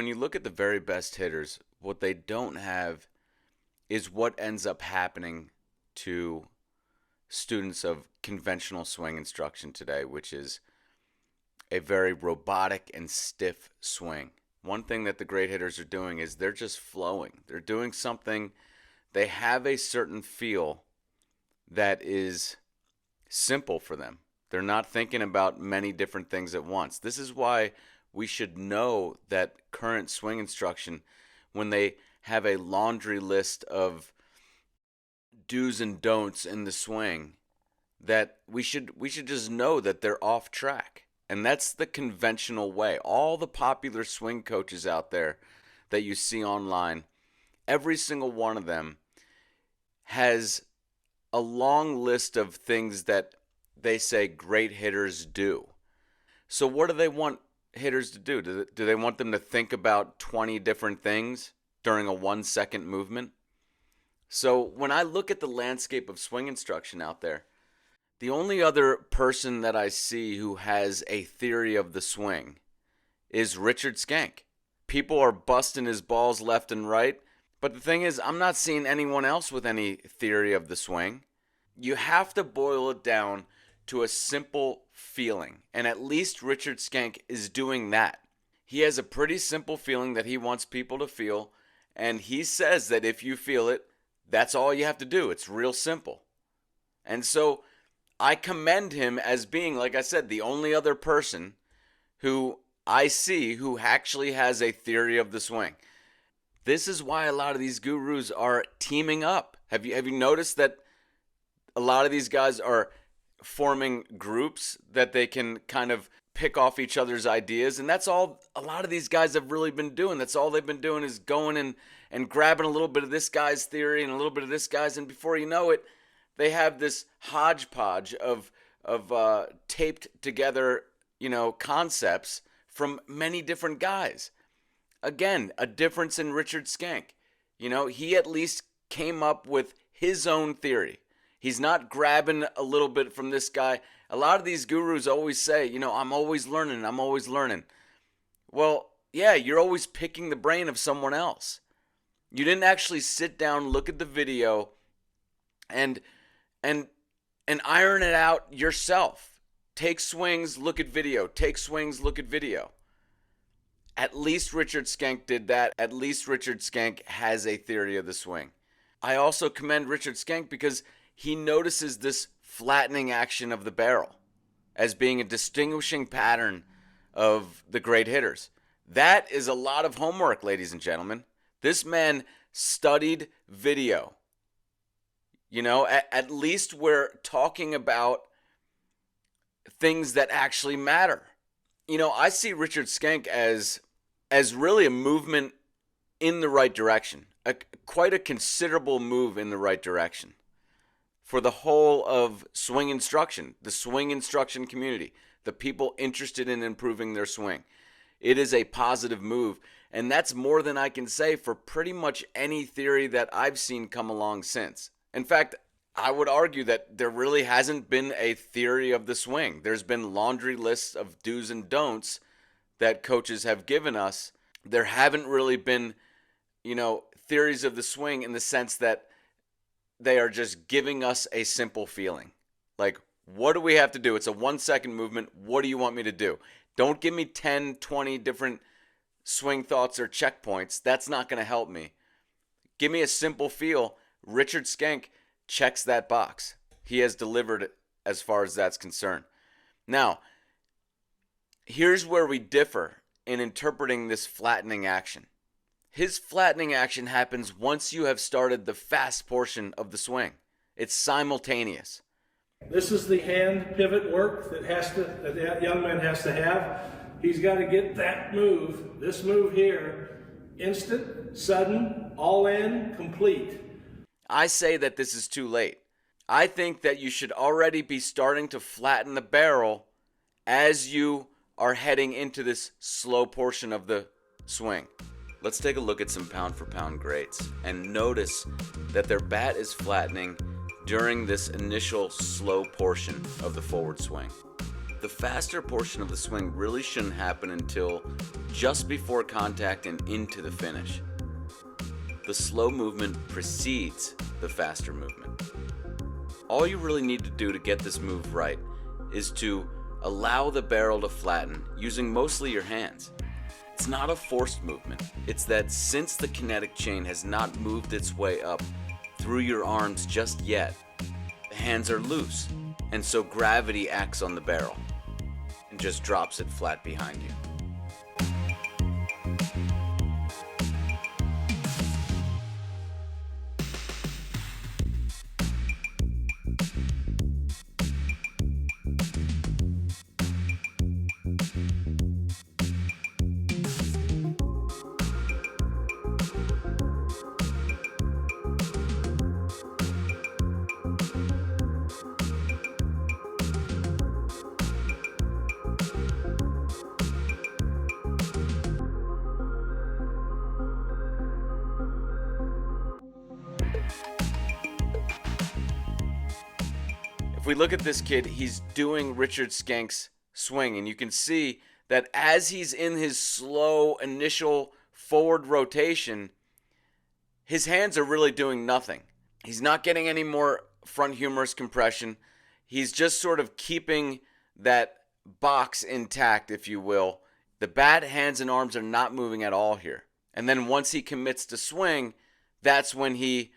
when you look at the very best hitters, what they don't have is what ends up happening to students of conventional swing instruction today, which is a very robotic and stiff swing. One thing that the great hitters are doing is they're just flowing. They're doing something, they have a certain feel that is simple for them. They're not thinking about many different things at once. This is why we should know that current swing instruction, when they have a laundry list of do's and don'ts in the swing, that we should just know that they're off track. And that's the conventional way. All the popular swing coaches out there that you see online, every single one of them has a long list of things that they say great hitters do. So what do they want hitters to do? Do they want them to think about 20 different things during a 1-second movement? So when I look at the landscape of swing instruction out there, the only other person that I see who has a theory of the swing is Richard Schenck. People are busting his balls left and right, but the thing is, I'm not seeing anyone else with any theory of the swing. You have to boil it down to a simple feeling, and at least Richard Schenck is doing that. He has a pretty simple feeling that he wants people to feel, and he says that if you feel it, that's all you have to do. It's real simple. And so I commend him as being, like I said, the only other person who I see who actually has a theory of the swing. This is why a lot of these gurus are teaming up. Have you noticed that a lot of these guys are forming groups that they can kind of pick off each other's ideas? And that's all a lot of these guys have really been doing. That's all they've been doing is going and grabbing a little bit of this guy's theory and a little bit of this guy's, and before you know it, they have this hodgepodge of taped together, concepts from many different guys. Again, a difference in Richard Skank. He at least came up with his own theory. He's not grabbing a little bit from this guy. A lot of these gurus always say, I'm always learning, I'm always learning. Well, yeah, you're always picking the brain of someone else. You didn't actually sit down, look at the video, and iron it out yourself. Take swings, look at video. Take swings, look at video. At least Richard Skank did that. At least Richard Skank has a theory of the swing. I also commend Richard Skank because he notices this flattening action of the barrel as being a distinguishing pattern of the great hitters. That is a lot of homework, ladies and gentlemen. This man studied video. At least we're talking about things that actually matter. I see Richard Skank as really a movement in the right direction, quite a considerable move in the right direction for the whole of swing instruction, the swing instruction community, the people interested in improving their swing. It is a positive move, and that's more than I can say for pretty much any theory that I've seen come along since. In fact, I would argue that there really hasn't been a theory of the swing. There's been laundry lists of do's and don'ts that coaches have given us. There haven't really been, theories of the swing in the sense that they are just giving us a simple feeling. Like, what do we have to do? It's a 1-second movement. What do you want me to do? Don't give me 10, 20 different swing thoughts or checkpoints. That's not going to help me. Give me a simple feel. Richard Skank checks that box. He has delivered as far as that's concerned. Now, here's where we differ in interpreting this flattening action. His flattening action happens once you have started the fast portion of the swing. It's simultaneous. This is the hand pivot work that young man has to have. He's got to get that move, this move here, instant, sudden, all in, complete. I say that this is too late. I think that you should already be starting to flatten the barrel as you are heading into this slow portion of the swing. Let's take a look at some pound for pound greats and notice that their bat is flattening during this initial slow portion of the forward swing. the faster portion of the swing really shouldn't happen until just before contact and into the finish. The slow movement precedes the faster movement. All you really need to do to get this move right is to allow the barrel to flatten using mostly your hands. It's not a forced movement. It's that since the kinetic chain has not moved its way up through your arms just yet, the hands are loose, and so gravity acts on the barrel and just drops it flat behind you. If we look at this kid, he's doing Richard Skanck's swing, and you can see that as he's in his slow initial forward rotation, his hands are really doing nothing. He's not getting any more front humerus compression. He's just sort of keeping that box intact, if you will. The bat, hands, and arms are not moving at all here. And then once he commits to swing, that's when he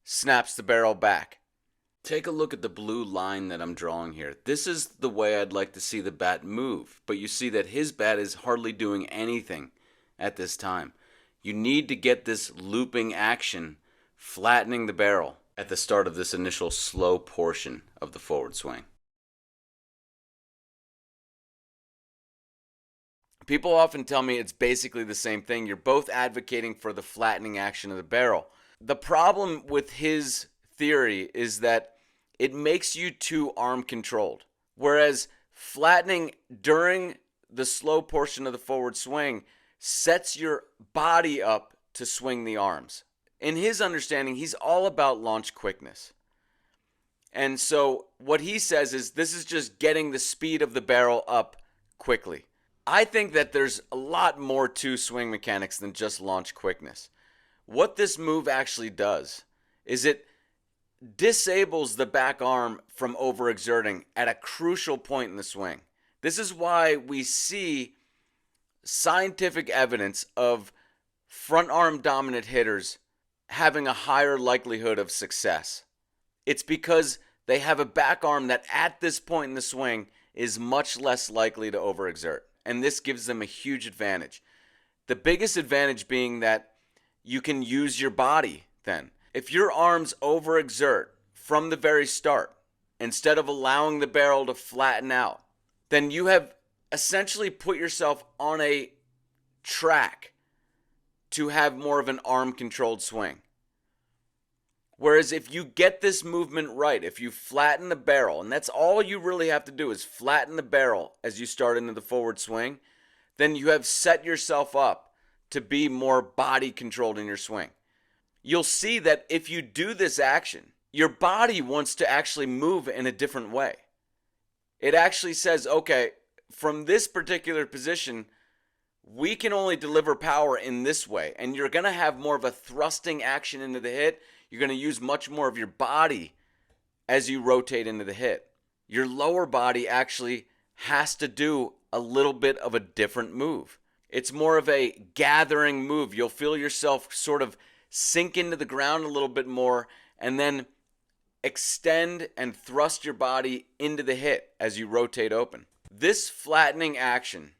snaps the barrel back. Take a look at the blue line that I'm drawing here. This is the way I'd like to see the bat move, but you see that his bat is hardly doing anything at this time. You need to get this looping action, flattening the barrel at the start of this initial slow portion of the forward swing. People often tell me it's basically the same thing. You're both advocating for the flattening action of the barrel. The problem with his theory is that it makes you too arm controlled. Whereas flattening during the slow portion of the forward swing sets your body up to swing the arms. In his understanding, he's all about launch quickness. And so what he says is this is just getting the speed of the barrel up quickly. I think that there's a lot more to swing mechanics than just launch quickness. What this move actually does is it disables the back arm from overexerting at a crucial point in the swing. This is why we see scientific evidence of front arm dominant hitters having a higher likelihood of success. It's because they have a back arm that at this point in the swing is much less likely to overexert. And this gives them a huge advantage. The biggest advantage being that you can use your body then. If your arms overexert from the very start, instead of allowing the barrel to flatten out, then you have essentially put yourself on a track to have more of an arm-controlled swing. Whereas if you get this movement right, if you flatten the barrel, and that's all you really have to do is flatten the barrel as you start into the forward swing, then you have set yourself up to be more body-controlled in your swing. You'll see that if you do this action, your body wants to actually move in a different way. It actually says, okay, from this particular position, we can only deliver power in this way. And you're going to have more of a thrusting action into the hit. You're going to use much more of your body as you rotate into the hit. Your lower body actually has to do a little bit of a different move. It's more of a gathering move. You'll feel yourself sort of sink into the ground a little bit more and then extend and thrust your body into the hit as you rotate open. This flattening action,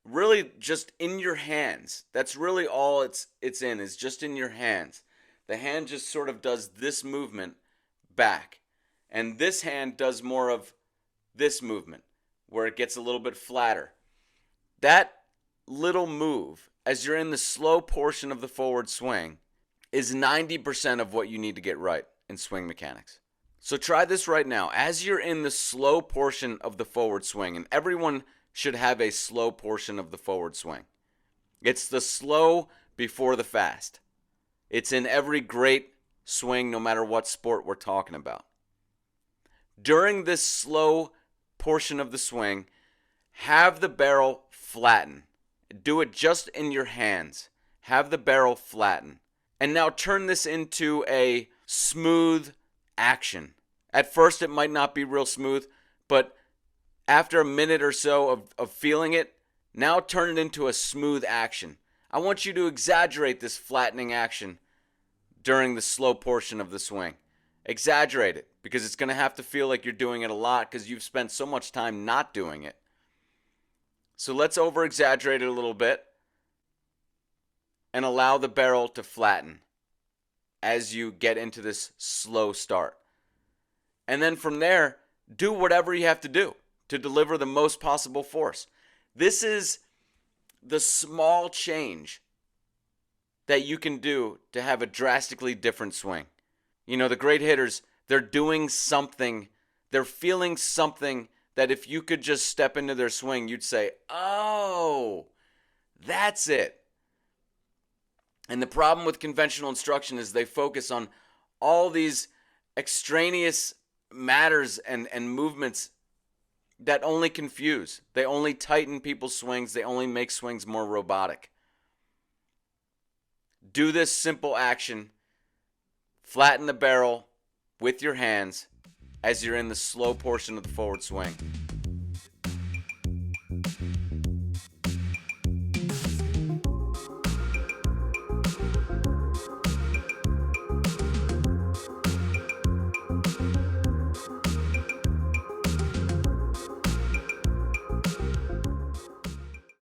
really just in your hands, that's really all it's in, is just in your hands. The hand just sort of does this movement back. And this hand does more of this movement, where it gets a little bit flatter. That little move, as you're in the slow portion of the forward swing, is 90% of what you need to get right in swing mechanics. So try this right now. As you're in the slow portion of the forward swing, and everyone should have a slow portion of the forward swing. It's the slow before the fast. It's in every great swing, no matter what sport we're talking about. During this slow portion of the swing, have the barrel flatten. Do it just in your hands. Have the barrel flatten. And now turn this into a smooth action. At first, it might not be real smooth, but after a minute or so of feeling it, now turn it into a smooth action. I want you to exaggerate this flattening action during the slow portion of the swing. Exaggerate it, because it's going to have to feel like you're doing it a lot because you've spent so much time not doing it. So let's over exaggerate it a little bit and allow the barrel to flatten as you get into this slow start. And then from there, do whatever you have to do to deliver the most possible force. This is the small change that you can do to have a drastically different swing. You know, the great hitters, they're doing something, they're feeling something that if you could just step into their swing, you'd say, oh, that's it. And the problem with conventional instruction is they focus on all these extraneous matters and movements that only confuse. They only tighten people's swings. They only make swings more robotic. Do this simple action. Flatten the barrel with your hands as you're in the slow portion of the forward swing.